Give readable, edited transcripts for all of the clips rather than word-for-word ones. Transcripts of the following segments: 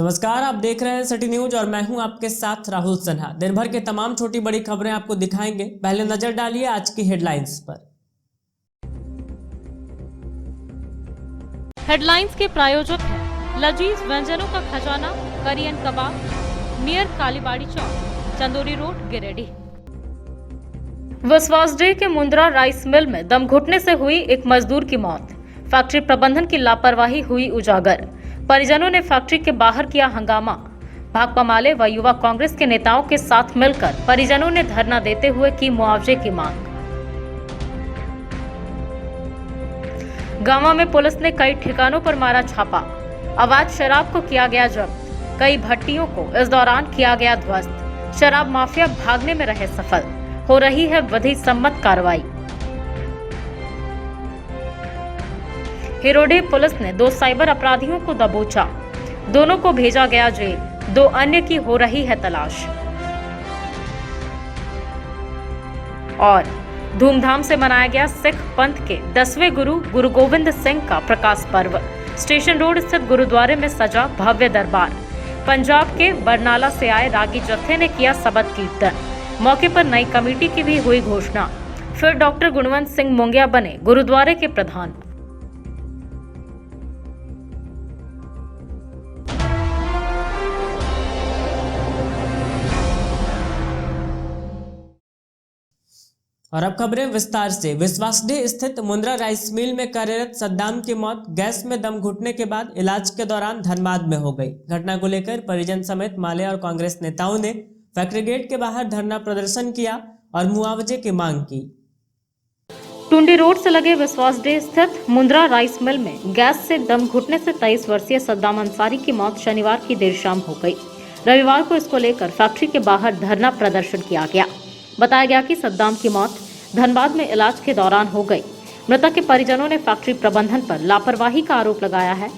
नमस्कार, आप देख रहे हैं सिटी न्यूज और मैं हूं आपके साथ राहुल सिन्हा। दिन भर के तमाम छोटी बड़ी खबरें आपको दिखाएंगे। पहले नजर डालिए आज की हेडलाइंस पर। हेडलाइंस के प्रायोजक हैं लजीज व्यंजनों का खजाना, करियन कबाब, नियर कालीबाड़ी चौक, चंदोरी रोड, गिरिडीह। विश्वासडीह के मुंद्रा राइस मिल में दम घुटने से हुई एक मजदूर की मौत। फैक्ट्री प्रबंधन की लापरवाही हुई उजागर। परिजनों ने फैक्ट्री के बाहर किया हंगामा। भाकपा माले व युवा कांग्रेस के नेताओं के साथ मिलकर परिजनों ने धरना देते हुए की मुआवजे की मांग। गांवा में पुलिस ने कई ठिकानों पर मारा छापा। अवैध शराब को किया गया जब्त। कई भट्टियों को इस दौरान किया गया ध्वस्त। शराब माफिया भागने में रहे सफल। हो रही है विधि सम्मत कार्रवाई। हिरोडीह पुलिस ने 2 साइबर अपराधियों को दबोचा। दोनों को भेजा गया जेल। 2 अन्य की हो रही है तलाश। और धूमधाम से मनाया गया सिख पंथ के 10वें गुरु गुरु गोविंद सिंह का प्रकाश पर्व। स्टेशन रोड स्थित गुरुद्वारे में सजा भव्य दरबार। पंजाब के बरनाला से आए रागी जत्थे ने किया सबद कीर्तन। मौके पर नई कमेटी की भी हुई घोषणा। फिर डॉक्टर गुणवंत सिंह मोंगिया बने गुरुद्वारे के प्रधान। और अब खबरें विस्तार से। विश्वासडीह स्थित मुंद्रा राइस मिल में कार्यरत सद्दाम की मौत गैस में दम घुटने के बाद इलाज के दौरान धनबाद में हो गई। घटना को लेकर परिजन समेत माले और कांग्रेस नेताओं ने फैक्ट्री गेट के बाहर धरना प्रदर्शन किया और मुआवजे की मांग की। टुंडी रोड से लगे विश्वासडीह स्थित मुंद्रा राइस मिल में गैस से दम घुटने से 23 वर्षीय सद्दाम अंसारी की मौत शनिवार की देर शाम हो गई। रविवार को इसको लेकर फैक्ट्री के बाहर धरना प्रदर्शन किया गया। बताया गया कि सद्दाम की मौत धनबाद में इलाज के दौरान हो गई। मृतक के परिजनों ने फैक्ट्री प्रबंधन पर लापरवाही का आरोप लगाया है।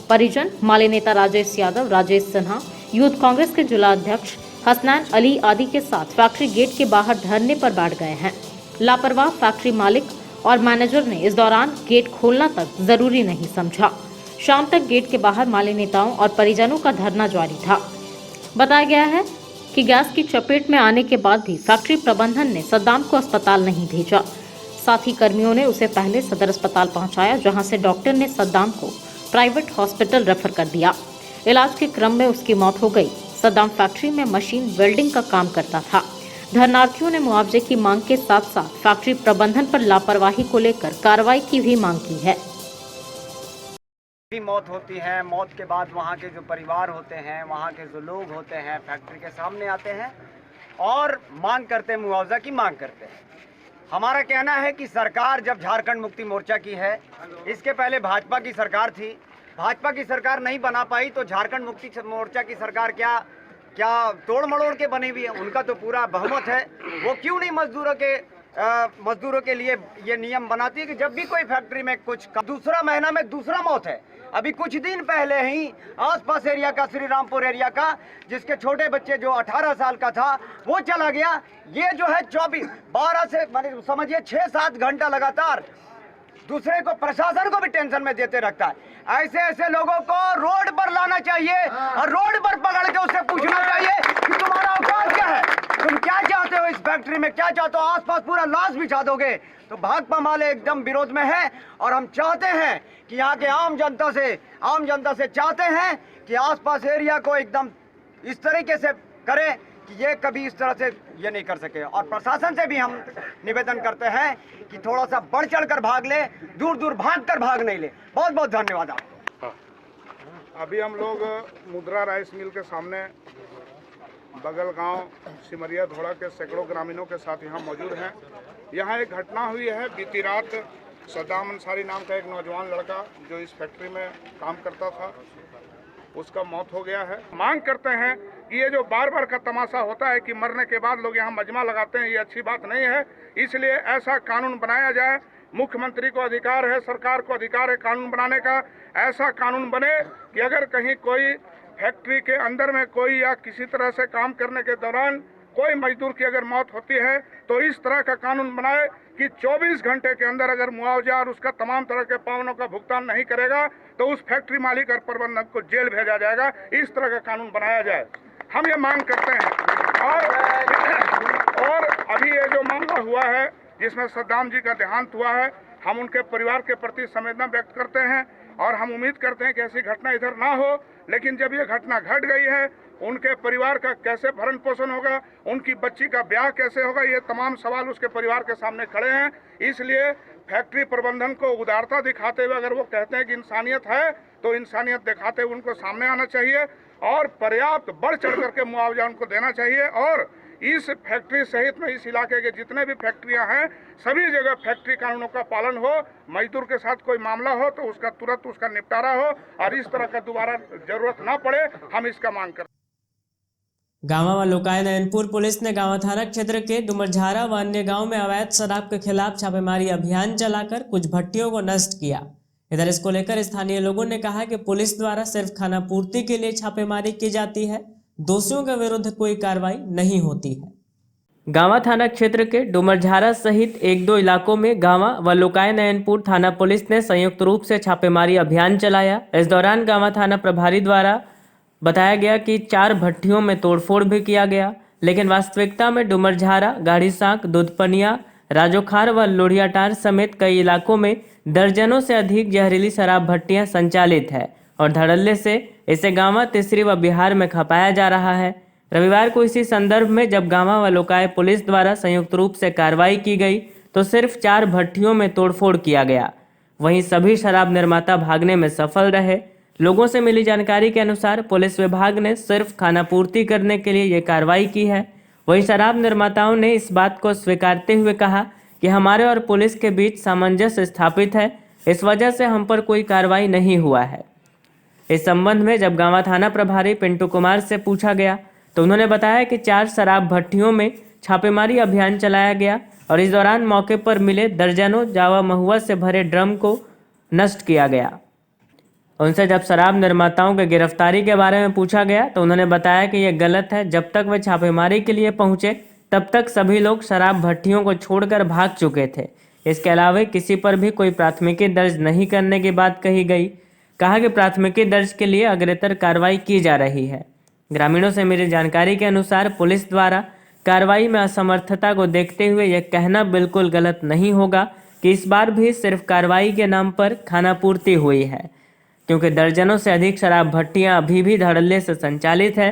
परिजन माले नेता राजेश यादव, राजेश सिन्हा, यूथ कांग्रेस के जिला अध्यक्ष हसनैन अली आदि के साथ फैक्ट्री गेट के बाहर धरने पर बैठ गए हैं। लापरवाह फैक्ट्री मालिक और मैनेजर ने इस दौरान गेट खोलना तक जरूरी नहीं समझा। शाम तक गेट के बाहर माले नेताओं और परिजनों का धरना जारी था। बताया गया है कि गैस की चपेट में आने के बाद भी फैक्ट्री प्रबंधन ने सद्दाम को अस्पताल नहीं भेजा। साथ ही कर्मियों ने उसे पहले सदर अस्पताल पहुंचाया, जहां से डॉक्टर ने सद्दाम को प्राइवेट हॉस्पिटल रेफर कर दिया। इलाज के क्रम में उसकी मौत हो गई। सद्दाम फैक्ट्री में मशीन वेल्डिंग का काम करता था। धरनार्थियों ने मुआवजे की मांग के साथ साथ फैक्ट्री प्रबंधन पर लापरवाही को लेकर कार्रवाई की भी मांग की है। मौत होती है, मौत के बाद वहाँ के जो परिवार होते हैं, वहाँ के जो लोग होते हैं, फैक्ट्री के सामने आते हैं और मांग करते हैं, मुआवजा की मांग करते हैं। हमारा कहना है कि सरकार जब झारखंड मुक्ति मोर्चा की है, इसके पहले भाजपा की सरकार थी। भाजपा की सरकार नहीं बना पाई तो झारखंड मुक्ति मोर्चा की सरकार क्या तोड़ मड़ोड़ के बनी हुई है। उनका तो पूरा बहुमत है। वो क्यों नहीं मजदूरों के लिए ये नियम बनाती है कि जब भी कोई फैक्ट्री में कुछ दूसरा महीना में दूसरा मौत है। अभी कुछ दिन पहले ही आसपास एरिया का, श्री रामपुर एरिया का, जिसके छोटे बच्चे जो 18 साल का था वो चला गया। ये जो है 12 से समझिए 6-7 घंटा लगातार दूसरे को, प्रशासन को भी टेंशन में देते रखता है। ऐसे लोगों को रोड पर लाना चाहिए और रोड पर पकड़ के उससे पूछना चाहिए कि तुम्हारा औकात क्या है, तुम क्या चाहते हो, इस फैक्ट्री में क्या चाहते हो। आसपास पूरा लाश बिछा दोगे तो भाकपा माले एकदम विरोध में है। और हम चाहते हैं कि यहाँ के आम जनता से चाहते हैं कि आसपास एरिया को एकदम इस तरीके से करें कि ये कभी इस तरह से ये नहीं कर सके। और प्रशासन से भी हम निवेदन करते हैं कि थोड़ा सा बढ़ चढ़ कर भाग ले, दूर भाग कर भाग नहीं ले। बहुत बहुत धन्यवाद आपको। अभी हम लोग मुंद्रा राइस मिल के सामने बगल गांव सिमरिया धोड़ा के सैकड़ों ग्रामीणों के साथ यहाँ मौजूद हैं। यहाँ एक घटना हुई है। बीती रात सद्दाम अंसारी नाम का एक नौजवान लड़का जो इस फैक्ट्री में काम करता था, उसका मौत हो गया है। मांग करते हैं कि ये जो बार बार का तमाशा होता है कि मरने के बाद लोग यहाँ मजमा लगाते हैं, ये अच्छी बात नहीं है। इसलिए ऐसा कानून बनाया जाए। मुख्यमंत्री को अधिकार है, सरकार को अधिकार है कानून बनाने का। ऐसा कानून बने कि अगर कहीं कोई फैक्ट्री के अंदर में कोई या किसी तरह से काम करने के दौरान कोई मजदूर की अगर मौत होती है तो इस तरह का कानून बनाए कि 24 घंटे के अंदर अगर मुआवजा और उसका तमाम तरह के पावनों का भुगतान नहीं करेगा तो उस फैक्ट्री मालिक और प्रबंधक को जेल भेजा जाएगा। इस तरह का कानून बनाया जाए, हम ये मांग करते हैं। और अभी ये जो मामला हुआ है जिसमें सद्दाम जी का देहांत हुआ है, हम उनके परिवार के प्रति संवेदना व्यक्त करते हैं और हम उम्मीद करते हैं कि ऐसी घटना इधर ना हो। लेकिन जब ये घटना घट गई है, उनके परिवार का कैसे भरण पोषण होगा, उनकी बच्ची का ब्याह कैसे होगा, ये तमाम सवाल उसके परिवार के सामने खड़े हैं। इसलिए फैक्ट्री प्रबंधन को उदारता दिखाते हुए अगर वो कहते हैं कि इंसानियत है तो इंसानियत दिखाते हुए उनको सामने आना चाहिए और पर्याप्त बढ़ चढ़ करके मुआवजा उनको देना चाहिए। और इस फैक्ट्री सहित में इस इलाके के जितने भी फैक्ट्रियां हैं सभी जगह फैक्ट्री कानूनों का पालन हो। मजदूर के साथ कोई मामला हो तो उसका तुरंत उसका निपटारा हो और इस तरह का दोबारा जरूरत ना पड़े, हम इसका मांग करते हैं। गांवा व लोकाय नयनपुर पुलिस ने गांवा थाना क्षेत्र के डुमरझारा व अन्य गांव में अवैध शराब के खिलाफ छापेमारी अभियान चलाकर कुछ भट्टियों को नष्ट किया। इधर इसको लेकर स्थानीय लोगों ने कहा कि पुलिस द्वारा सिर्फ खाना पूर्ति के लिए छापेमारी की जाती है, दोषियों के विरुद्ध कोई कार्रवाई नहीं होती है। गांवा थाना क्षेत्र के डुमरझारा सहित एक दो इलाकों में गांवा व लोकाय नयनपुर थाना पुलिस ने संयुक्त रूप से छापेमारी अभियान चलाया। इस दौरान गांवा थाना प्रभारी द्वारा बताया गया कि 4 भट्टियों में तोड़फोड़ भी किया गया, लेकिन वास्तविकता में डुमरझारा, गाड़ीसांक, दूधपनिया, राजोखार व लोढ़ियाटार समेत कई इलाकों में दर्जनों से अधिक जहरीली शराब भट्टियां संचालित है और धड़ल्ले से इसे गांवा, तिसरी व बिहार में खपाया जा रहा है। रविवार को इसी संदर्भ में जब गांवा व लोकाय पुलिस द्वारा संयुक्त रूप से कार्रवाई की गई तो सिर्फ 4 भट्टियों में तोड़फोड़ किया गया। वहीं सभी शराब निर्माता भागने में सफल रहे। लोगों से मिली जानकारी के अनुसार पुलिस विभाग ने सिर्फ खाना पूर्ति करने के लिए ये कार्रवाई की है। वहीं शराब निर्माताओं ने इस बात को स्वीकारते हुए कहा कि हमारे और पुलिस के बीच सामंजस्य स्थापित है, इस वजह से हम पर कोई कार्रवाई नहीं हुआ है। इस संबंध में जब गांवा थाना प्रभारी पिंटू कुमार से पूछा गया तो उन्होंने बताया कि 4 शराब भट्टियों में छापेमारी अभियान चलाया गया और इस दौरान मौके पर मिले दर्जनों जावा महुआ से भरे ड्रम को नष्ट किया गया। उनसे जब शराब निर्माताओं की गिरफ्तारी के बारे में पूछा गया तो उन्होंने बताया कि यह गलत है। जब तक वे छापेमारी के लिए पहुंचे तब तक सभी लोग शराब भट्टियों को छोड़कर भाग चुके थे। इसके अलावा किसी पर भी कोई प्राथमिकी दर्ज नहीं करने की बात कही गई। कहा कि प्राथमिकी दर्ज के लिए अग्रेतर कार्रवाई की जा रही है। ग्रामीणों से मिली जानकारी के अनुसार पुलिस द्वारा कार्रवाई में असमर्थता को देखते हुए यह कहना बिल्कुल गलत नहीं होगा कि इस बार भी सिर्फ कार्रवाई के नाम पर खानापूर्ति हुई है, क्योंकि दर्जनों से अधिक शराब भट्टियां अभी भी धड़ल्ले से संचालित है।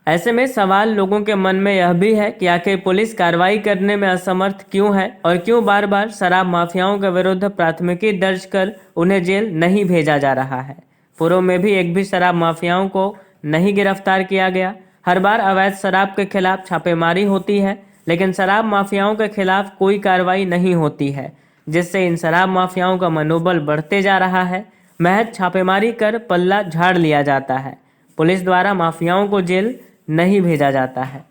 ऐसे में सवाल लोगों के मन में यह भी है कि आखिर पुलिस कार्रवाई करने में असमर्थ क्यों है और क्यों बार बार शराब माफियाओं के विरुद्ध प्राथमिकी दर्ज कर उन्हें जेल नहीं भेजा जा रहा है। पूर्व में भी एक भी शराब माफियाओं को नहीं गिरफ्तार किया गया। हर बार अवैध शराब के खिलाफ छापेमारी होती है, लेकिन शराब माफियाओं के खिलाफ कोई कार्रवाई नहीं होती है, जिससे इन शराब माफियाओं का मनोबल बढ़ते जा रहा है। महज छापेमारी कर पल्ला झाड़ लिया जाता है। पुलिस द्वारा माफियाओं को जेल नहीं भेजा जाता है।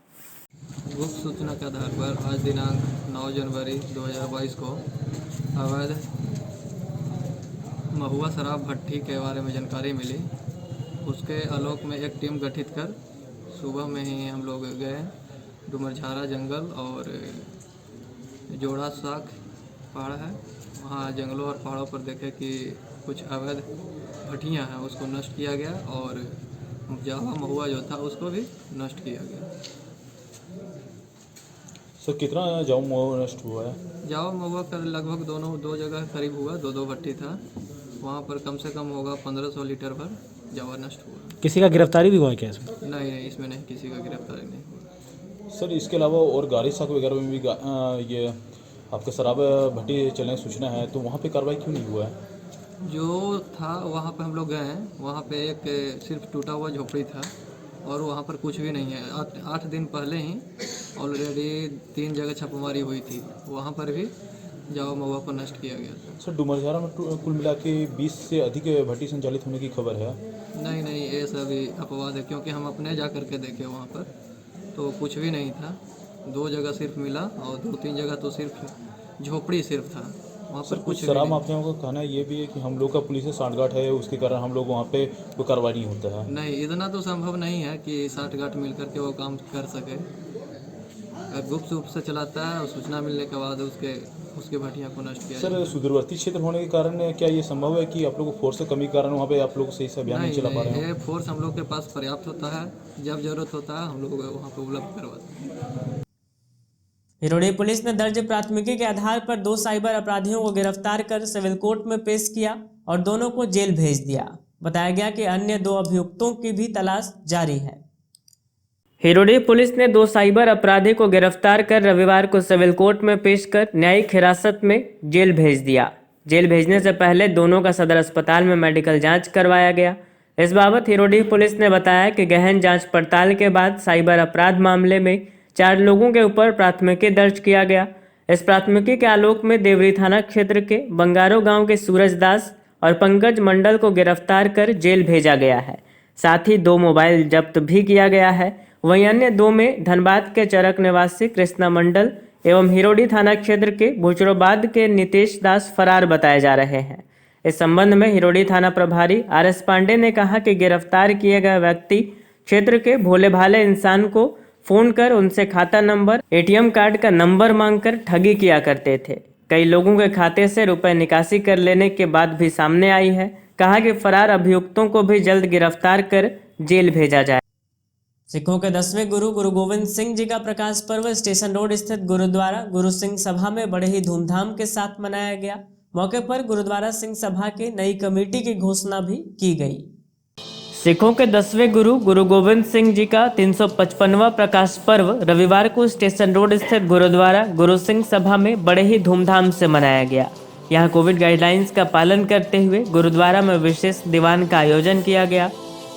गुप्त सूचना के आधार पर आज दिनांक 9 जनवरी 2022 को अवैध महुआ शराब भट्टी के बारे में जानकारी मिली। उसके आलोक में एक टीम गठित कर सुबह में ही हम लोग गए डुमरझारा जंगल और जोड़ा साख पहाड़ है, वहाँ जंगलों और पहाड़ों पर देखे कि कुछ अवैध भट्टियाँ हैं, उसको नष्ट किया गया और जावा महुआ जो था उसको भी नष्ट किया गया। सर कितना जावा महुआ नष्ट हुआ है? जावा महुआ का लगभग दो जगह करीब हुआ, 2 भट्टी था, वहाँ पर कम से कम होगा 1500 लीटर भर जावा नष्ट हुआ। किसी का गिरफ्तारी भी हुआ है क्या इसमें? नहीं, इसमें नहीं, किसी का गिरफ्तारी नहीं हुआ। सर इसके अलावा और गाड़ी साख वगैरह में भी ये आपके शराब भट्टी चलने की सूचना है, तो वहाँ पे कार्रवाई क्यों नहीं हुआ है? जो था वहाँ पे हम लोग गए हैं, वहाँ पे एक सिर्फ टूटा हुआ झोपड़ी था और वहाँ पर कुछ भी नहीं है। 8 दिन पहले ही ऑलरेडी 3 जगह छापेमारी हुई थी, वहाँ पर भी जावा महुआ को नष्ट किया गया था। सर डुमरझारा में कुल मिला के 20 से अधिक भट्टी संचालित होने की खबर है। नहीं, ये सभी अपवाद है, क्योंकि हम अपने जा कर के देखे वहाँ पर तो कुछ भी नहीं था। 2 जगह सिर्फ मिला और 2-3 जगह तो सिर्फ झोपड़ी सिर्फ था, वहाँ पर कुछ शराब माफियाओं का कहना ये भी है कि हम लोग का पुलिस से सांठगांठ है, उसके कारण हम लोग वहाँ पे कोई कार्रवाई नहीं होता है। नहीं, इतना तो संभव नहीं है कि 60 गांठ मिल करके वो काम कर सके। गुप्त रूप से चलाता है और सूचना मिलने के बाद उसके भट्टियाँ को नष्ट किया सर सुदूरवर्ती क्षेत्र होने के कारण क्या ये संभव है कि आप लोग को फोर्स की कमी के कारण वहाँ पे आप लोग सही से अभियान नहीं चला पा रहे हैं? ये फोर्स हम लोग के पास पर्याप्त होता है, जब जरूरत होता है हम लोग वहाँ पे उपलब्ध करवाते हैं। हिरोड़ी पुलिस ने दर्ज प्राथमिकी के आधार पर 2 साइबर अपराधियों को गिरफ्तार कर सिविल कोर्ट में पेश किया और दोनों को जेल भेज दिया। बताया गया कि अन्य 2 अभियुक्तों की भी तलाश जारी है। हिरोड़ी पुलिस ने 2 साइबर अपराधी को गिरफ्तार कर रविवार को सिविल कोर्ट में पेश कर न्यायिक हिरासत में जेल भेज दिया। जेल भेजने से पहले दोनों का सदर अस्पताल में मेडिकल जांच करवाया गया। इस बाबत हिरोड़ी पुलिस ने बताया कि गहन जांच पड़ताल के बाद साइबर अपराध मामले में 4 लोगों के ऊपर प्राथमिकी दर्ज किया गया। इस प्राथमिकी के आलोक में देवरी थाना क्षेत्र के बंगारो गांव के सूरज दास और पंकज मंडल को गिरफ्तार कर जेल भेजा गया है। साथ ही 2 मोबाइल जब्त भी किया गया है। वहीं अन्य 2 में धनबाद के चरक निवासी कृष्णा मंडल एवं हिरोड़ी थाना क्षेत्र के भुचरोबाद के नितेश दास फरार बताए जा रहे हैं। इस संबंध में हिरोड़ी थाना प्रभारी RS पांडे ने कहा कि गिरफ्तार किए गए व्यक्ति क्षेत्र के भोले भाले इंसान को फोन कर उनसे खाता नंबर, ATM कार्ड का नंबर मांगकर ठगी किया करते थे। कई लोगों के खाते से रुपए निकासी कर लेने के बाद भी सामने आई है। कहा कि फरार अभियुक्तों को भी जल्द गिरफ्तार कर जेल भेजा जाए। सिखों के 10वें गुरु गुरु गोविंद सिंह जी का प्रकाश पर्व स्टेशन रोड स्थित गुरुद्वारा गुरु सिंह सभा में बड़े ही धूमधाम के साथ मनाया गया। मौके पर गुरुद्वारा सिंह सभा की नई कमेटी की घोषणा भी की गई। सिखों के 10वें गुरु गुरु गोविंद सिंह जी का 355वां प्रकाश पर्व रविवार को स्टेशन रोड स्थित गुरुद्वारा गुरु सिंह सभा में बड़े ही धूमधाम से मनाया गया। यहां कोविड गाइडलाइंस का पालन करते हुए गुरुद्वारा में विशेष दीवान का आयोजन किया गया।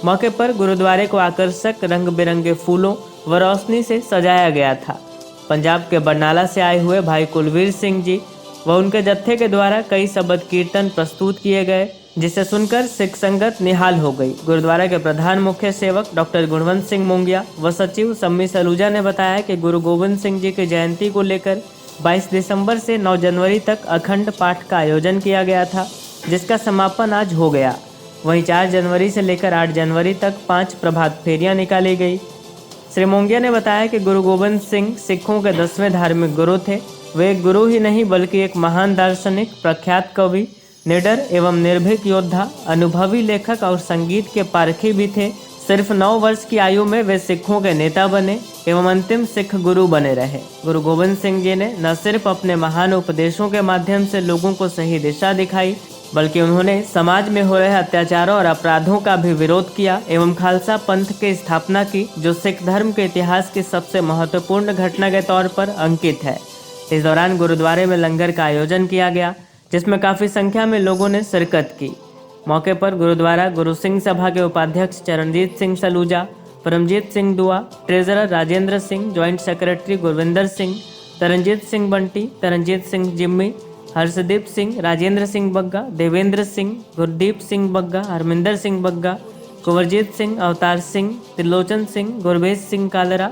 मौके पर गुरुद्वारे को आकर्षक रंग बिरंगे फूलों व रोशनी से सजाया गया था। पंजाब के बरनाला से आए हुए भाई कुलवीर सिंह जी व उनके जत्थे के द्वारा कई शबद कीर्तन प्रस्तुत किए गए, जिसे सुनकर सिख संगत निहाल हो गई। गुरुद्वारा के प्रधान मुख्य सेवक डॉक्टर गुणवंत सिंह मोंगिया व सचिव सम्मी सलूजा ने बताया कि गुरु गोविंद सिंह जी की जयंती को लेकर 22 दिसंबर से 9 जनवरी तक अखंड पाठ का आयोजन किया गया था, जिसका समापन आज हो गया। वहीं 4 जनवरी से लेकर 8 जनवरी तक 5 प्रभात फेरियां निकाली गई। श्री मोंगिया ने बताया कि गुरु गोविंद सिंह सिखों के 10वें धार्मिक गुरु थे। वे एक गुरु ही नहीं बल्कि एक महान दार्शनिक, प्रख्यात कवि, निडर एवं निर्भीक योद्धा, अनुभवी लेखक और संगीत के पारखी भी थे। सिर्फ 9 वर्ष की आयु में वे सिखों के नेता बने एवं अंतिम सिख गुरु बने रहे। गुरु गोविंद सिंह जी ने न सिर्फ अपने महान उपदेशों के माध्यम से लोगों को सही दिशा दिखाई, बल्कि उन्होंने समाज में हो रहे अत्याचारों और अपराधों का भी विरोध किया एवं खालसा पंथ की स्थापना की, जो सिख धर्म के इतिहास की सबसे महत्वपूर्ण घटना के तौर पर अंकित है। इस दौरान गुरुद्वारे में लंगर का आयोजन किया गया, जिसमें काफ़ी संख्या में लोगों ने शिरकत की। मौके पर गुरुद्वारा गुरु सिंह सभा के उपाध्यक्ष Charanjit Singh Saluja, Paramjit Singh Dua, treasurer Rajendra Singh, joint secretary Gurvinder Singh, Taranjit Singh Bunty, Taranjit Singh Jimmy, Harshdeep Singh, Rajendra Singh Bagga, Devendra Singh, Gurdeep Singh Bagga, Harminder Singh Bagga, Kunwarjit Singh, Avtar Singh, Trilochan Singh, गुरवेश Singh Kalra,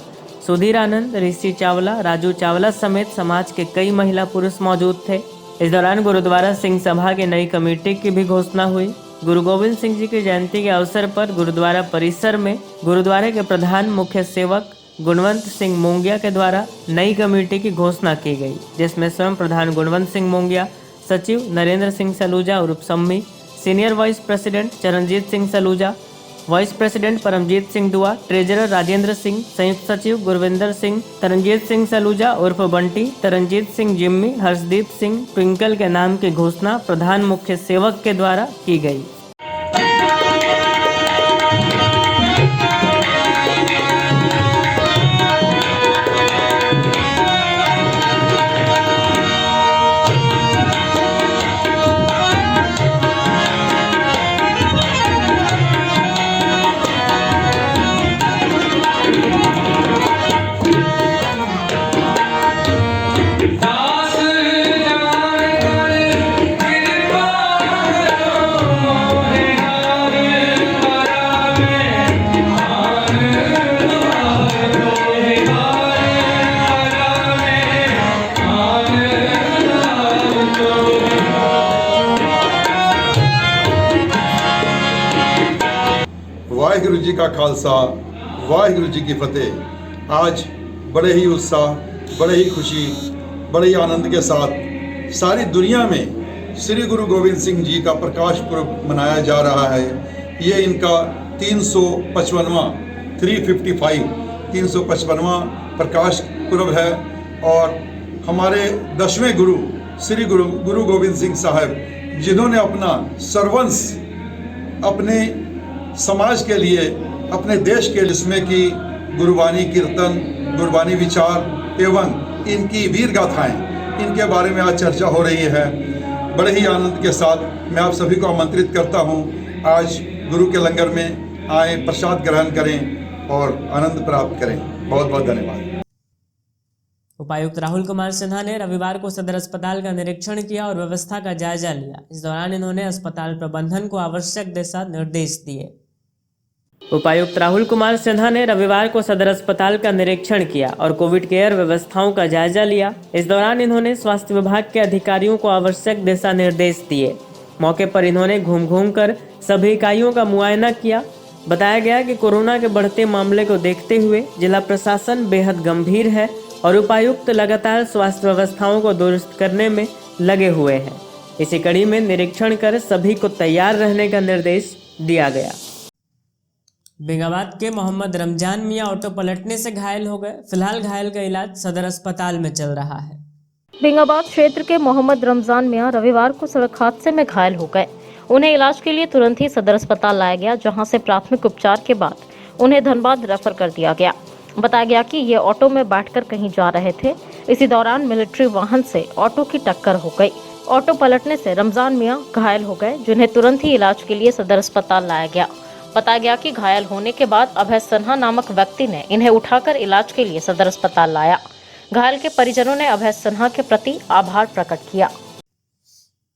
Sudhir आनंद, ऋषि चावला, राजू चावला समेत समाज के कई महिला पुरुष मौजूद थे। इस दौरान गुरुद्वारा सिंह सभा की नई कमेटी की भी घोषणा हुई। गुरु गोविंद सिंह जी की जयंती के अवसर पर गुरुद्वारा परिसर में गुरुद्वारे के प्रधान मुख्य सेवक गुणवंत सिंह मोंगिया के द्वारा नई कमेटी की घोषणा की गई, जिसमें स्वयं प्रधान गुणवंत सिंह मोंगिया, सचिव नरेंद्र सिंह सलूजा उर्फ Sammi, senior vice president Charanjit Singh Saluja, vice president Paramjit Singh Dua, treasurer Rajendra Singh, संयुक्त सचिव गुरविंदर सिंह, तरनजीत सिंह सलूजा उर्फ बंटी, तरनजीत सिंह जिम्मी, हर्षदीप सिंह ट्विंकल के नाम की घोषणा प्रधान मुख्य सेवक के द्वारा की गई। वाहिगुरु जी का खालसा, वाहिगुरु जी की फतेह। आज बड़े ही उत्साह, बड़े ही खुशी, बड़े ही आनंद के साथ सारी दुनिया में श्री गुरु गोविंद सिंह जी का प्रकाश पर्व मनाया जा रहा है। ये इनका 355वां प्रकाश पर्व है और हमारे 10वें गुरु श्री गुरु गोविंद सिंह साहब, जिन्होंने अपना सर्वंस अपने समाज के लिए, अपने देश के लिए, जिसमें कि गुरुवाणी कीर्तन, गुरुवाणी विचार एवं इनकी वीर गाथाएं, इनके बारे में आज चर्चा हो रही है। बड़े ही आनंद के साथ मैं आप सभी को आमंत्रित करता हूं, आज गुरु के लंगर में आए, प्रसाद ग्रहण करें और आनंद प्राप्त करें। बहुत बहुत धन्यवाद। उपायुक्त राहुल कुमार सिन्हा ने रविवार को सदर अस्पताल का निरीक्षण किया और व्यवस्था का जायजा लिया। इस दौरान इन्होंने अस्पताल प्रबंधन को आवश्यक दिशा निर्देश दिए। उपायुक्त राहुल कुमार सिन्हा ने रविवार को सदर अस्पताल का निरीक्षण किया और कोविड केयर व्यवस्थाओं का जायजा लिया। इस दौरान इन्होंने स्वास्थ्य विभाग के अधिकारियों को आवश्यक दिशा निर्देश दिए। मौके पर इन्होंने घूम कर सभी इकाइयों का मुआयना किया। बताया गया कि कोरोना के बढ़ते मामले को देखते हुए जिला प्रशासन बेहद गंभीर है और उपायुक्त लगातार स्वास्थ्य व्यवस्थाओं को दुरुस्त करने में लगे हुए हैं। इसी कड़ी में निरीक्षण कर सभी को तैयार रहने का निर्देश दिया गया। बेंगाबाद के मोहम्मद रमजान मियां ऑटो पलटने से घायल हो गए। फिलहाल घायल का इलाज सदर अस्पताल में चल रहा है। बेंगाबाद क्षेत्र के मोहम्मद रमजान मियां रविवार को सड़क हादसे में घायल हो गए। उन्हें इलाज के लिए तुरंत ही सदर अस्पताल लाया गया, जहां से प्राथमिक उपचार के बाद उन्हें धनबाद रेफर कर दिया गया। बताया गया कि ये ऑटो में बैठकर कहीं जा रहे थे। इसी दौरान मिलिट्री वाहन से ऑटो की टक्कर हो गई। ऑटो पलटने से रमजान मियां घायल हो गए, जिन्हें तुरंत ही इलाज के लिए सदर अस्पताल लाया गया। बताया गया कि घायल होने के बाद अभय सिन्हा नामक व्यक्ति ने इन्हें उठाकर इलाज के लिए सदर अस्पताल लाया। घायल के परिजनों ने अभय सिन्हा के प्रति आभार प्रकट किया।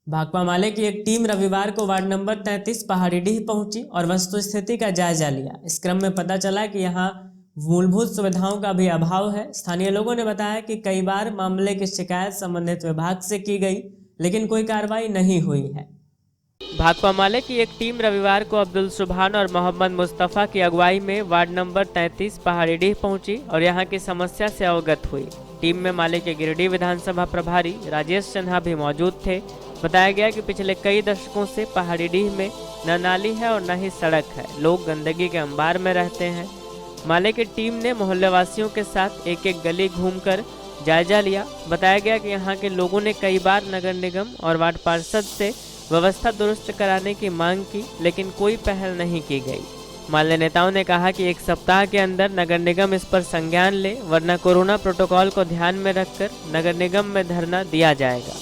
भाकपा माले की एक टीम रविवार को वार्ड नंबर 33 पहाड़ीडीह पहुंची और वस्तुस्थिति का जायजा लिया। इस क्रम में पता चला कि यहां मूलभूत सुविधाओं का भी अभाव है। स्थानीय लोगों ने बताया कि कई बार मामले की शिकायत संबंधित विभाग से की गई, लेकिन कोई कार्रवाई नहीं हुई है। भाकपा माले की एक टीम रविवार को अब्दुल सुभान और मोहम्मद मुस्तफ़ा की अगुवाई में वार्ड नंबर 33 पहाड़ीडीह पहुंची और यहां की समस्या से अवगत हुई। टीम में माले के गिरिडीह विधानसभा प्रभारी राजेश सिन्हा भी मौजूद थे। बताया गया कि पिछले कई दशकों से पहाड़ीडीह में न नाली है और न ही सड़क है। लोग गंदगी के अंबार में रहते हैं। माले की टीम ने मोहल्ले वासियों के साथ एक एक गली घूमकर जायजा लिया। बताया गया कि यहाँ के लोगों ने कई बार नगर निगम और वार्ड पार्षद से व्यवस्था दुरुस्त कराने की मांग की, लेकिन कोई पहल नहीं की गई। माले नेताओं ने कहा कि एक सप्ताह के अंदर नगर निगम इस पर संज्ञान ले, वरना कोरोना प्रोटोकॉल को ध्यान में रखकर नगर निगम में धरना दिया जाएगा।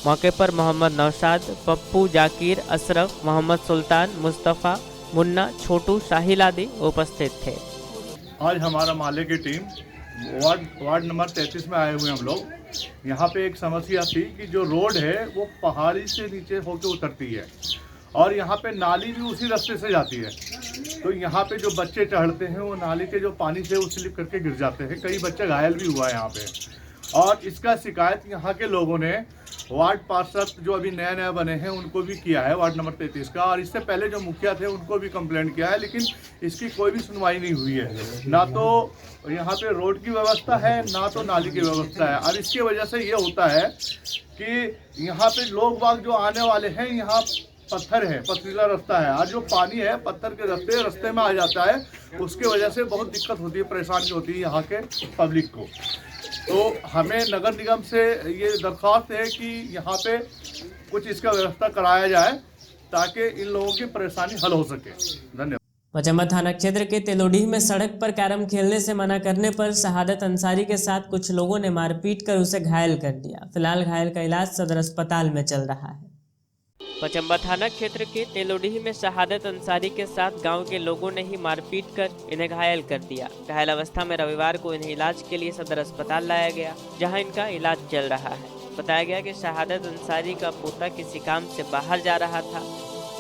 मौके पर मोहम्मद नौशाद, पप्पू, जाकिर, अशरफ, मोहम्मद सुल्तान, मुस्तफ़ा, मुन्ना, छोटू, शाहिल आदि उपस्थित थे। आज हमारा माले की टीम वार्ड नंबर 33 में आए हुए हम लोग। यहाँ पे एक समस्या थी कि जो रोड है वो पहाड़ी से नीचे होकर उतरती है और यहाँ पे नाली भी उसी रास्ते से जाती है। तो यहाँ पे जो बच्चे चढ़ते हैं वो नाली के जो पानी से वो स्लिप करके गिर जाते हैं। कई बच्चे घायल भी हुआ है यहाँ पे और इसका शिकायत यहाँ के लोगों ने वार्ड पार्षद जो अभी नया नया बने हैं उनको भी किया है, वार्ड नंबर 33 का, और इससे पहले जो मुखिया थे उनको भी कंप्लेंट किया है, लेकिन इसकी कोई भी सुनवाई नहीं हुई है। ना तो यहाँ पे रोड की व्यवस्था है, ना तो नाली की व्यवस्था है। और इसकी वजह से ये होता है कि यहाँ पे लोग बाग जो आने वाले हैं, यहाँ पत्थर है, पथरीला रास्ता है और जो पानी है पत्थर के रास्ते में आ जाता है। उसके वजह से बहुत दिक्कत होती है, परेशानी होती है यहाँ के पब्लिक को। तो हमें नगर निगम से ये दरख्वास्त है कि यहाँ पे कुछ इसका व्यवस्था कराया जाए ताकि इन लोगों की परेशानी हल हो सके। धन्यवाद। पचम्बा थाना क्षेत्र के तेलोडीह में सड़क पर कैरम खेलने से मना करने पर शहादत अंसारी के साथ कुछ लोगों ने मारपीट कर उसे घायल कर दिया। फिलहाल घायल का इलाज सदर अस्पताल में चल रहा है। पचम्बा थाना क्षेत्र के तेलोडीह में शहादत अंसारी के साथ गांव के लोगों ने ही मारपीट कर इन्हें घायल कर दिया। घायल अवस्था में रविवार को इन्हें इलाज के लिए सदर अस्पताल लाया गया, जहां इनका इलाज चल रहा है। बताया गया कि शहादत अंसारी का पोता किसी काम से बाहर जा रहा था।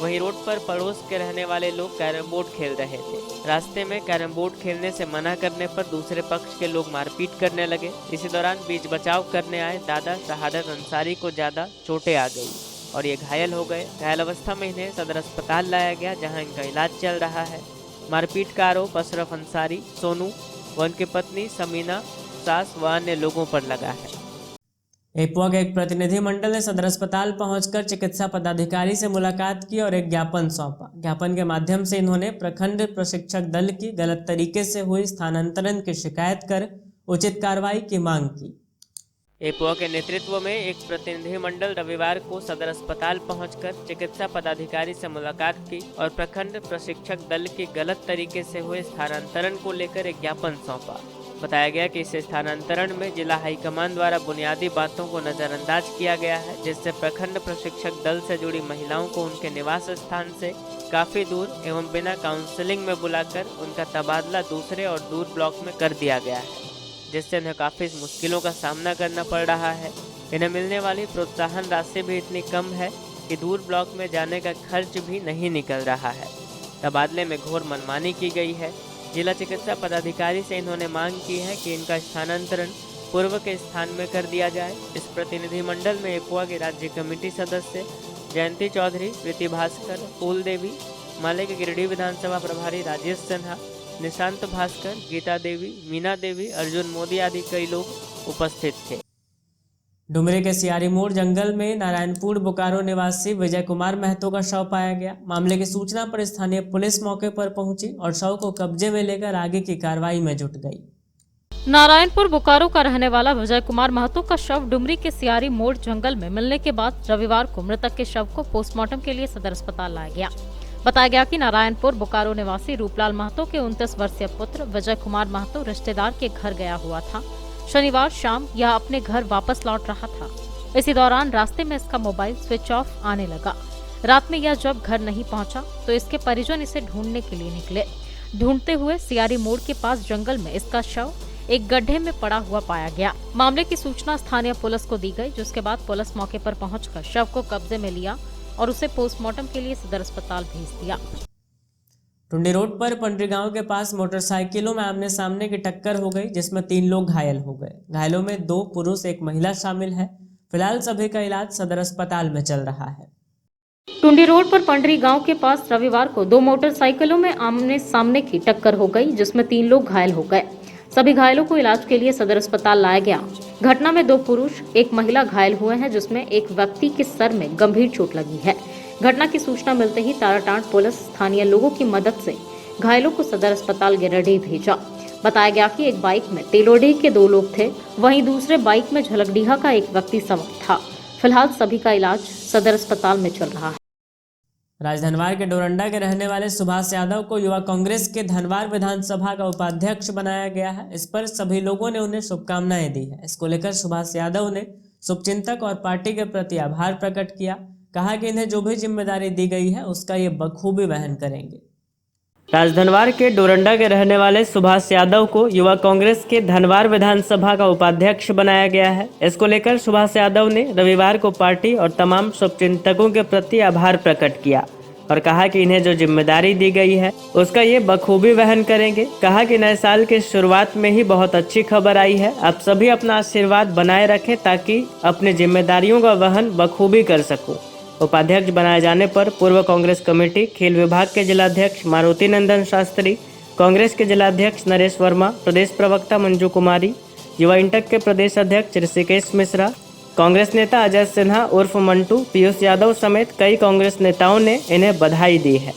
वहीं रोड पर पड़ोस के रहने वाले लोग कैरम बोर्ड खेल रहे थे। रास्ते में कैरम बोर्ड खेलने से मना करने पर दूसरे पक्ष के लोग मारपीट करने लगे। इसी दौरान बीच बचाव करने आए दादा शहादत अंसारी को ज्यादा चोटें आ गई और ये घायल हो गए। घायल अवस्था में इन्हें सदर अस्पताल लाया गया, जहां इनका इलाज चल रहा है। मारपीट का आरोप अशरफ अंसारी, सोनू व उनकी पत्नी समीना विश्वास व अन्य लोगों पर लगा है। एपुआ के एक प्रतिनिधिमंडल ने सदर अस्पताल पहुंचकर चिकित्सा पदाधिकारी से मुलाकात की और एक ज्ञापन सौंपा। ज्ञापन के माध्यम से इन्होंने प्रखंड प्रशिक्षक दल की गलत तरीके से हुई स्थानांतरण की शिकायत कर उचित कार्रवाई की मांग की। एपुआ के नेतृत्व में एक प्रतिनिधिमंडल रविवार को सदर अस्पताल पहुंचकर चिकित्सा पदाधिकारी से मुलाकात की और प्रखंड प्रशिक्षक दल की गलत तरीके से हुए स्थानांतरण को लेकर एक ज्ञापन सौंपा। बताया गया कि इस स्थानांतरण में जिला हाईकमान द्वारा बुनियादी बातों को नजरअंदाज किया गया है, जिससे प्रखंड प्रशिक्षक दल से जुड़ी महिलाओं को उनके निवास स्थान से काफी दूर एवं बिना काउंसलिंग में बुलाकर उनका तबादला दूसरे और दूर ब्लॉक में कर दिया गया है, जिससे उन्हें काफी मुश्किलों का सामना करना पड़ रहा है। इन्हें मिलने वाली प्रोत्साहन राशि भी इतनी कम है कि दूर ब्लॉक में जाने का खर्च भी नहीं निकल रहा है। तबादले में घोर मनमानी की गई है। जिला चिकित्सा पदाधिकारी से इन्होंने मांग की है कि इनका स्थानांतरण पूर्व के स्थान में कर दिया जाए। इस प्रतिनिधिमंडल में एपुआ की राज्य कमेटी सदस्य जयंती चौधरी, प्रीति भास्कर, फूल देवी, माले के गिरिडीह विधानसभा प्रभारी राजेश सिन्हा, निशांत भास्कर, गीता देवी, मीना देवी, अर्जुन मोदी आदि कई लोग उपस्थित थे। डुमरी के सियारी मोड़ जंगल में नारायणपुर बोकारो निवासी विजय कुमार महतो का शव पाया गया। मामले की सूचना पर स्थानीय पुलिस मौके पर पहुंची और शव को कब्जे में लेकर आगे की कार्रवाई में जुट गई। नारायणपुर बोकारो का रहने वाला विजय कुमार महतो का शव डुमरी के सियारी मोड़ जंगल में मिलने के बाद रविवार को मृतक के शव को पोस्टमार्टम के लिए सदर अस्पताल लाया गया। बताया गया कि नारायणपुर बोकारो निवासी रूपलाल महतो के 29 वर्षीय पुत्र विजय कुमार महतो रिश्तेदार के घर गया हुआ था। शनिवार शाम यह अपने घर वापस लौट रहा था। इसी दौरान रास्ते में इसका मोबाइल स्विच ऑफ आने लगा। रात में यह जब घर नहीं पहुंचा तो इसके परिजन इसे ढूंढने के लिए निकले। ढूंढते हुए सियारी मोड़ के पास जंगल में इसका शव एक गड्ढे में पड़ा हुआ पाया गया। मामले की सूचना स्थानीय पुलिस को दी गई, जिसके बाद पुलिस मौके पर पहुंचकर शव को कब्जे में लिया और उसे पोस्टमार्टम के लिए सदर अस्पताल भेज दिया। टुंडी रोड पर पंडरी गांव के पास मोटरसाइकिलों में आमने सामने की टक्कर हो गई, जिसमें 3 लोग घायल हो गए। घायलों में 2 पुरुष 1 महिला शामिल है। फिलहाल सभी का इलाज सदर अस्पताल में चल रहा है। टुंडी रोड पर पंडरी गांव के पास रविवार को 2 मोटरसाइकिलों में आमने सामने की टक्कर हो गई, जिसमें 3 लोग घायल हो गए। सभी घायलों को इलाज के लिए सदर अस्पताल लाया गया। घटना में 2 पुरुष 1 महिला घायल हुए हैं, जिसमें एक व्यक्ति के सर में गंभीर चोट लगी है। घटना की सूचना मिलते ही ताराटांड पुलिस स्थानीय लोगों की मदद से घायलों को सदर अस्पताल गिरिडीह भेजा। बताया गया कि एक बाइक में तेलोडीह के 2 लोग थे, वहीं दूसरे बाइक में झलकडीहा का एक व्यक्ति सवार था। फिलहाल सभी का इलाज सदर अस्पताल में चल रहा है। राजधनवार के डोरंडा के रहने वाले सुभाष यादव को युवा कांग्रेस के धनवार विधानसभा का उपाध्यक्ष बनाया गया है। इस पर सभी लोगों ने उन्हें शुभकामनाएं दी है। इसको लेकर सुभाष यादव ने शुभचिंतक और पार्टी के प्रति आभार प्रकट किया। कहा कि इन्हें जो भी जिम्मेदारी दी गई है उसका ये बखूबी वहन करेंगे। राजधनवार के डोरंडा के रहने वाले सुभाष यादव को युवा कांग्रेस के धनवार विधानसभा का उपाध्यक्ष बनाया गया है। इसको लेकर सुभाष यादव ने रविवार को पार्टी और तमाम शुभचिंतकों के प्रति आभार प्रकट किया और कहा कि इन्हें जो जिम्मेदारी दी गई है उसका ये बखूबी वहन करेंगे। कहा कि नए साल की शुरुआत में ही बहुत अच्छी खबर आई है। आप सभी अपना आशीर्वाद बनाए रखें ताकि अपनी जिम्मेदारियों का वहन बखूबी कर सकूं। उपाध्यक्ष बनाए जाने पर पूर्व कांग्रेस कमेटी, खेल विभाग के जिलाध्यक्ष मारुति नंदन शास्त्री, कांग्रेस के जिलाध्यक्ष नरेश वर्मा, प्रदेश प्रवक्ता मंजू कुमारी, युवा इंटक के प्रदेश अध्यक्ष ऋषिकेश मिश्रा, कांग्रेस नेता अजय सिन्हा उर्फ मंटू, पीयूष यादव समेत कई कांग्रेस नेताओं ने इन्हें बधाई दी है।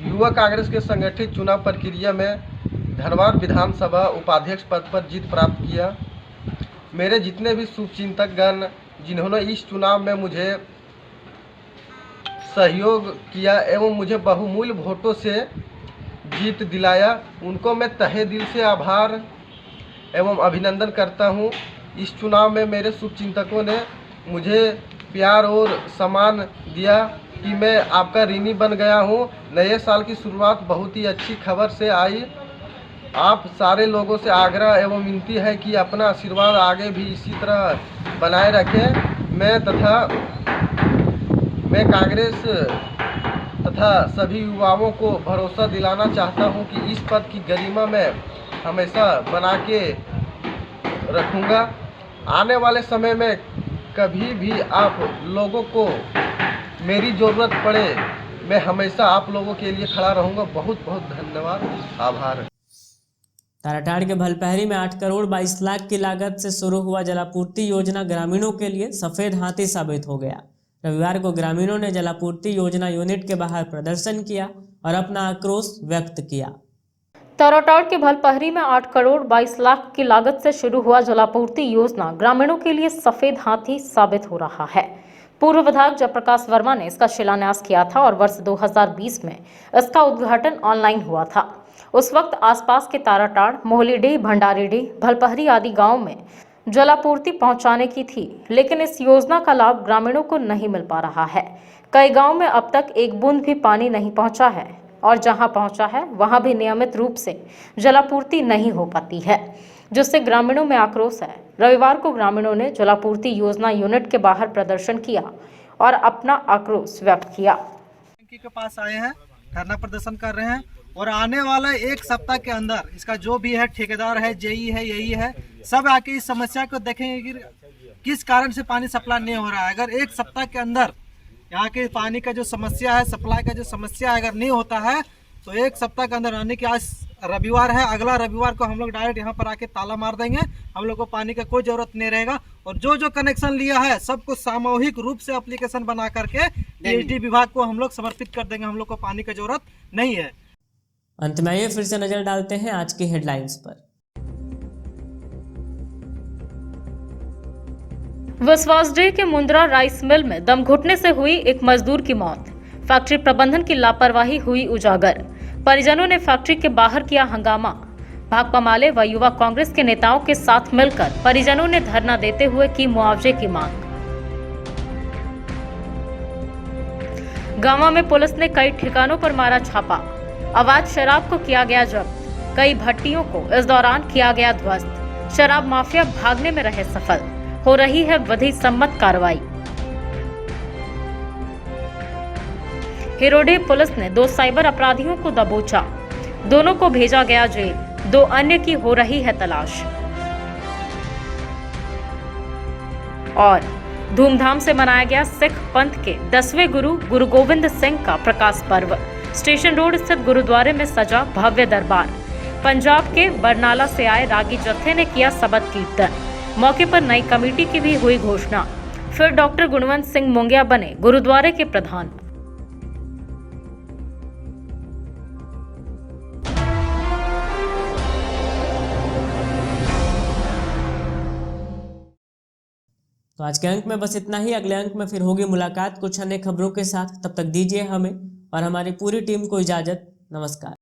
युवा कांग्रेस के संगठित चुनाव प्रक्रिया में धनवार विधानसभा उपाध्यक्ष पद पर जीत प्राप्त किया। मेरे जितने भी शुभचिंतकगण जिन्होंने इस चुनाव में मुझे सहयोग किया एवं मुझे बहुमूल्य वोटों से जीत दिलाया, उनको मैं तहे दिल से आभार एवं अभिनंदन करता हूं। इस चुनाव में मेरे शुभचिंतकों ने मुझे प्यार और सम्मान दिया कि मैं आपका ऋणी बन गया हूं। नए साल की शुरुआत बहुत ही अच्छी खबर से आई। आप सारे लोगों से आग्रह एवं विनती है कि अपना आशीर्वाद आगे भी इसी तरह बनाए रखें। मैं कांग्रेस तथा सभी युवाओं को भरोसा दिलाना चाहता हूं कि इस पद की गरिमा मैं हमेशा बना के रखूंगा। आने वाले समय में कभी भी आप लोगों को मेरी ज़रूरत पड़े, मैं हमेशा आप लोगों के लिए खड़ा रहूंगा। बहुत बहुत धन्यवाद, आभार। ताराटाड़ के भलपहरी में 8 करोड़ 22 लाख की लागत से शुरू हुआ जलापूर्ति योजना ग्रामीणों के लिए सफेद हाथी साबित हो गया। रविवार को ग्रामीणों ने जलापूर्ति योजना यूनिट के बाहर प्रदर्शन किया और अपना आक्रोश व्यक्त किया। ताराटाड़ के भलपहरी में 8 करोड़ 22 लाख की लागत से शुरू हुआ जलापूर्ति योजना ग्रामीणों के लिए सफेद हाथी साबित हो रहा है। पूर्व विधायक जयप्रकाश वर्मा ने इसका शिलान्यास किया था और वर्ष 2020 में इसका उद्घाटन ऑनलाइन हुआ था। उस वक्त आसपास के ताराटाड़, मोहलीडीह, भंडारीडीह, भलपहरी आदि गांव में जलापूर्ति पहुंचाने की थी, लेकिन इस योजना का लाभ ग्रामीणों को नहीं मिल पा रहा है। कई गांव में अब तक एक बूंद भी पानी नहीं पहुंचा है और जहां पहुंचा है वहां भी नियमित रूप से जलापूर्ति नहीं हो पाती है, जिससे ग्रामीणों में आक्रोश है। रविवार को ग्रामीणों ने जलापूर्ति योजना यूनिट के बाहर प्रदर्शन किया और अपना आक्रोश व्यक्त किया। टंकी के पास आए हैं, धरना प्रदर्शन कर रहे हैं और आने वाले एक सप्ताह के अंदर इसका जो भी है, ठेकेदार है, जेई है, यही है, सब आके इस समस्या को देखेंगे कि किस कारण से पानी सप्लाई नहीं हो रहा है। अगर एक सप्ताह के अंदर यहाँ के पानी का जो समस्या है, सप्लाई का जो समस्या है, अगर नहीं होता है तो एक सप्ताह के अंदर, यानी कि आज रविवार है, अगला रविवार को हम लोग डायरेक्ट यहाँ पर आके ताला मार देंगे। हम लोग को पानी का कोई जरूरत नहीं रहेगा और जो जो कनेक्शन लिया है सबको सामूहिक रूप से एप्लीकेशन बना करके पीएचडी विभाग को हम लोग समर्पित कर देंगे। हम लोग को पानी की जरूरत नहीं है। अंत में आइए फिर से नजर डालते हैं आज की हेडलाइंस पर। विश्वासडीह के मुंद्रा राइस मिल में दम घुटने से हुई एक मजदूर की मौत। फैक्ट्री प्रबंधन की लापरवाही हुई उजागर। परिजनों ने फैक्ट्री के बाहर किया हंगामा। भाकपा माले व युवा कांग्रेस के नेताओं के साथ मिलकर परिजनों ने धरना देते हुए की मुआवजे की मांग। गांवा में पुलिस ने कई ठिकानों पर मारा छापा। अवैध शराब को किया गया जब्त। कई भट्टियों को इस दौरान किया गया ध्वस्त। शराब माफिया भागने में रहे सफल। हो रही है विधि सम्मत कार्रवाई। हिरोडीह पुलिस ने 2 साइबर अपराधियों को दबोचा। दोनों को भेजा गया जेल। 2 अन्य की हो रही है तलाश। और धूमधाम से मनाया गया सिख पंथ के 10वें गुरु गुरु गोविंद सिंह का प्रकाश पर्व। स्टेशन रोड स्थित गुरुद्वारे में सजा भव्य दरबार। पंजाब के बरनाला से आए रागी जत्थे ने किया सबद कीर्तन। मौके पर नई कमेटी की भी हुई घोषणा। फिर डॉक्टर गुणवंत सिंह मुंगिया बने गुरुद्वारे के प्रधान। तो आज के अंक में बस इतना ही। अगले अंक में फिर होगी मुलाकात कुछ अन्य खबरों के साथ। तब तक दीजिए हमें और हमारी पूरी टीम को इजाजत। नमस्कार।